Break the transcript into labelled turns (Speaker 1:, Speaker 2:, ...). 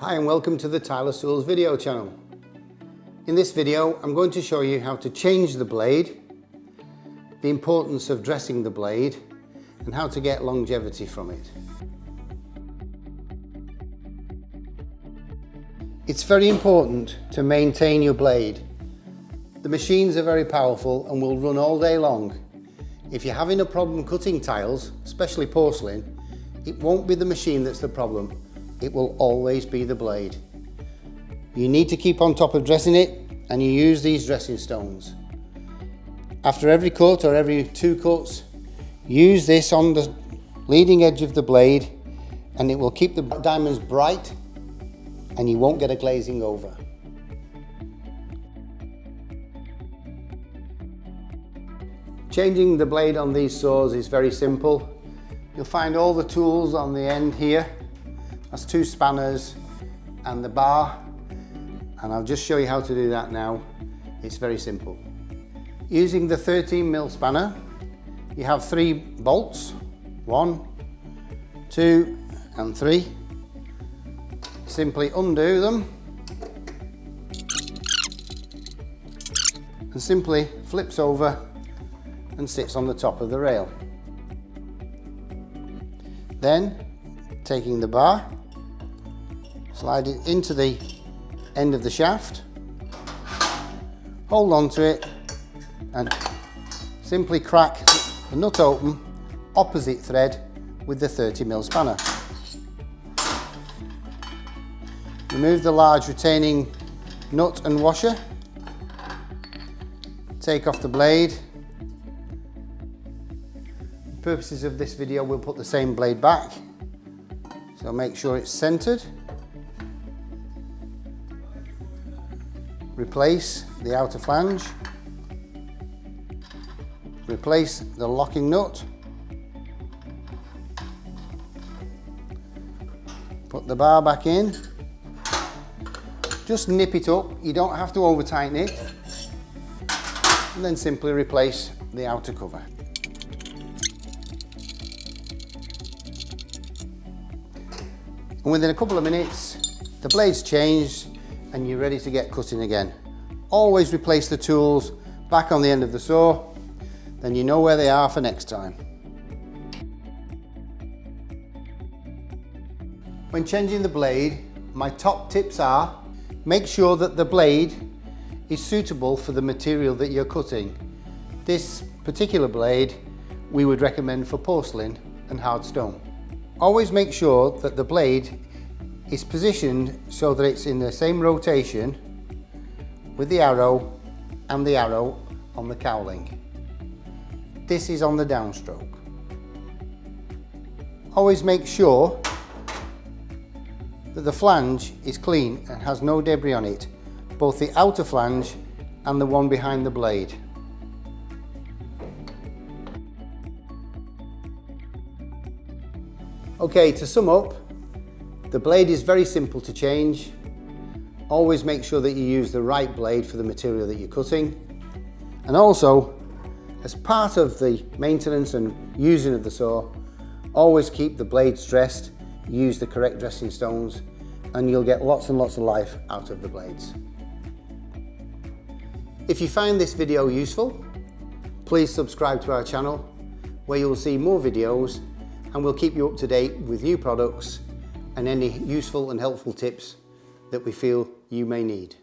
Speaker 1: Hi and welcome to the Tyler Tools video channel. In this video I'm going to show you how to change the blade, the importance of dressing the blade and how to get longevity from it. It's very important to maintain your blade. The machines are very powerful and will run all day long. If you're having a problem cutting tiles, especially porcelain, it won't be the machine that's the problem. It will always be the blade. You need to keep on top of dressing it and you use these dressing stones. After every cut or every 2 cuts, use this on the leading edge of the blade and it will keep the diamonds bright and you won't get a glazing over. Changing the blade on these saws is very simple. You'll find all the tools on the end here. That's 2 spanners and the bar, and I'll just show you how to do that now. It's very simple. Using the 13mm spanner, you have 3 bolts, 1, 2 and 3. Simply undo them and simply flips over and sits on the top of the rail. Then, taking the bar, slide it into the end of the shaft, hold on to it and simply crack the nut open opposite thread with the 30mm spanner. Remove the large retaining nut and washer, take off the blade. For purposes of this video we'll put the same blade back, so make sure it's centered. Replace the outer flange, replace the locking nut, put the bar back in, just nip it up, you don't have to over tighten it, and then simply replace the outer cover. And within a couple of minutes the blade's changed and you're ready to get cutting again. Always replace the tools back on the end of the saw, then you know where they are for next time. When changing the blade, my top tips are: make sure that the blade is suitable for the material that you're cutting. This particular blade we would recommend for porcelain and hard stone. Always make sure that the blade is positioned so that it's in the same rotation with the arrow and the arrow on the cowling. This is on the downstroke. Always make sure that the flange is clean and has no debris on it, both the outer flange and the one behind the blade. Okay, to sum up, the blade is very simple to change. Always make sure that you use the right blade for the material that you're cutting. And also, as part of the maintenance and using of the saw, always keep the blades dressed, use the correct dressing stones, and you'll get lots and lots of life out of the blades. If you find this video useful, please subscribe to our channel where you will see more videos, and we'll keep you up to date with new products and any useful and helpful tips that we feel you may need.